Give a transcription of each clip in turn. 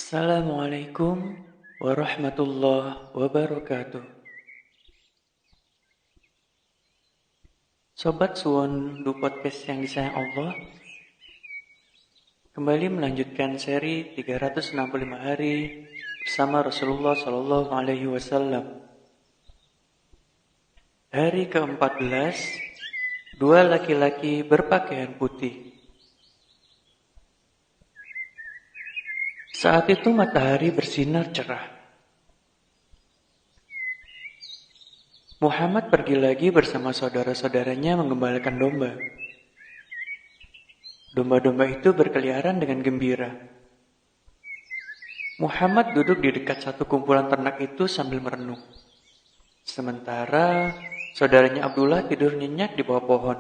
Assalamualaikum warahmatullahi wabarakatuh. Sobat Suwon du podcast yang disayang Allah, kembali melanjutkan seri 365 hari bersama Rasulullah Shallallahu Alaihi Wasallam. Hari ke-14, dua laki-laki berpakaian putih. Saat itu matahari bersinar cerah. Muhammad pergi lagi bersama saudara-saudaranya menggembalakan domba. Domba-domba itu berkeliaran dengan gembira. Muhammad duduk di dekat satu kumpulan ternak itu sambil merenung. Sementara saudaranya Abdullah tidur nyenyak di bawah pohon.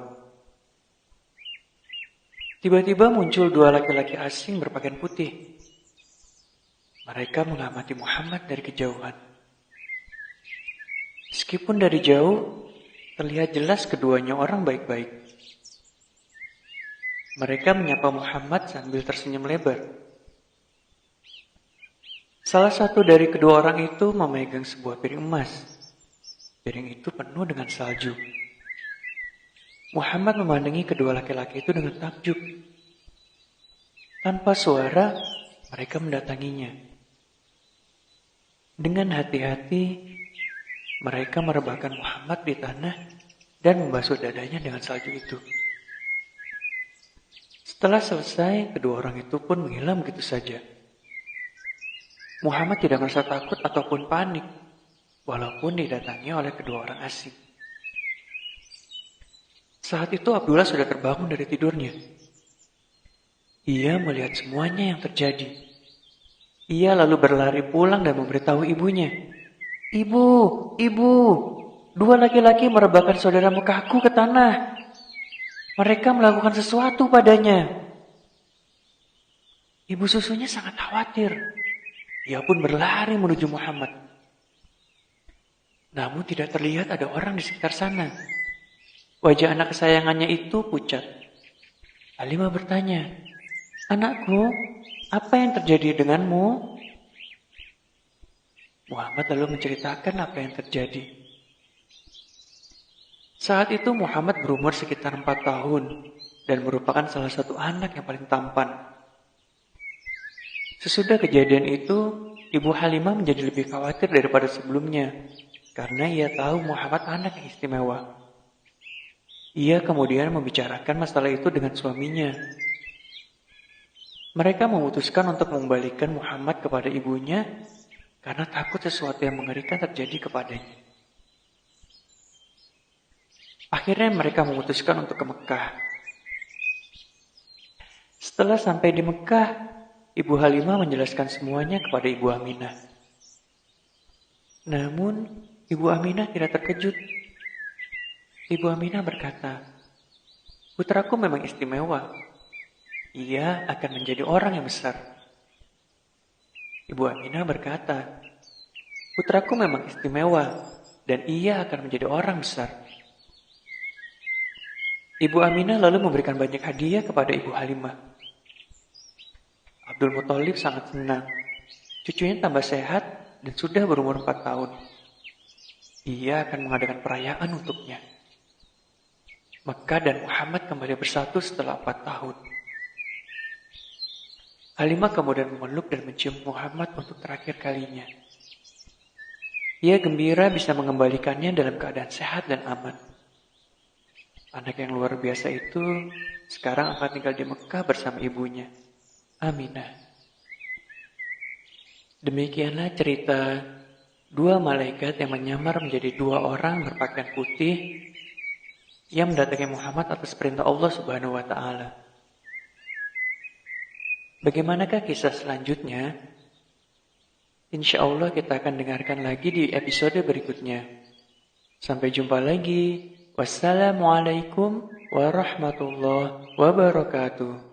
Tiba-tiba muncul dua laki-laki asing berpakaian putih. Mereka mengamati Muhammad dari kejauhan. Meskipun dari jauh, terlihat jelas keduanya orang baik-baik. Mereka menyapa Muhammad sambil tersenyum lebar. Salah satu dari kedua orang itu memegang sebuah piring emas. Piring itu penuh dengan salju. Muhammad memandangi kedua laki-laki itu dengan takjub. Tanpa suara, mereka mendatanginya. Dengan hati-hati, mereka merebahkan Muhammad di tanah dan membasuh dadanya dengan salju itu. Setelah selesai, kedua orang itu pun menghilang begitu saja. Muhammad tidak merasa takut ataupun panik, walaupun didatangi oleh kedua orang asing. Saat itu Abdullah sudah terbangun dari tidurnya. Ia melihat semuanya yang terjadi. Ia lalu berlari pulang dan memberitahu ibunya. Ibu, ibu, dua laki-laki merebahkan saudara mukaku ke tanah. Mereka melakukan sesuatu padanya. Ibu susunya sangat khawatir. Ia pun berlari menuju Muhammad. Namun tidak terlihat ada orang di sekitar sana. Wajah anak kesayangannya itu pucat. Halimah bertanya, "Anakku, apa yang terjadi denganmu?" Muhammad lalu menceritakan apa yang terjadi. Saat itu Muhammad berumur sekitar 4 tahun dan merupakan salah satu anak yang paling tampan. Sesudah kejadian itu, Ibu Halimah menjadi lebih khawatir daripada sebelumnya karena ia tahu Muhammad anak yang istimewa. Ia kemudian membicarakan masalah itu dengan suaminya. Mereka memutuskan untuk mengembalikan Muhammad kepada ibunya karena takut sesuatu yang mengerikan terjadi kepadanya. Akhirnya mereka memutuskan untuk ke Mekah. Setelah sampai di Mekah, Ibu Halimah menjelaskan semuanya kepada Ibu Aminah. Namun, Ibu Aminah tidak terkejut. Ibu Aminah berkata, "Putraku memang istimewa. Ia akan menjadi orang yang besar." Ibu Aminah berkata, "Putraku memang istimewa dan ia akan menjadi orang besar." Ibu Aminah lalu memberikan banyak hadiah kepada Ibu Halimah. Abdul Muthalib sangat senang. Cucunya tambah sehat dan sudah berumur 4 tahun. Ia akan mengadakan perayaan untuknya. Mekah dan Muhammad kembali bersatu setelah 4 tahun. Halimah kemudian memeluk dan mencium Muhammad untuk terakhir kalinya. Ia gembira bisa mengembalikannya dalam keadaan sehat dan aman. Anak yang luar biasa itu sekarang akan tinggal di Mekah bersama ibunya, Aminah. Demikianlah cerita dua malaikat yang menyamar menjadi dua orang berpakaian putih yang mendatangi Muhammad atas perintah Allah Subhanahu wa Ta'ala. Bagaimanakah kisah selanjutnya? Insya Allah kita akan dengarkan lagi di episode berikutnya. Sampai jumpa lagi. Wassalamualaikum warahmatullahi wabarakatuh.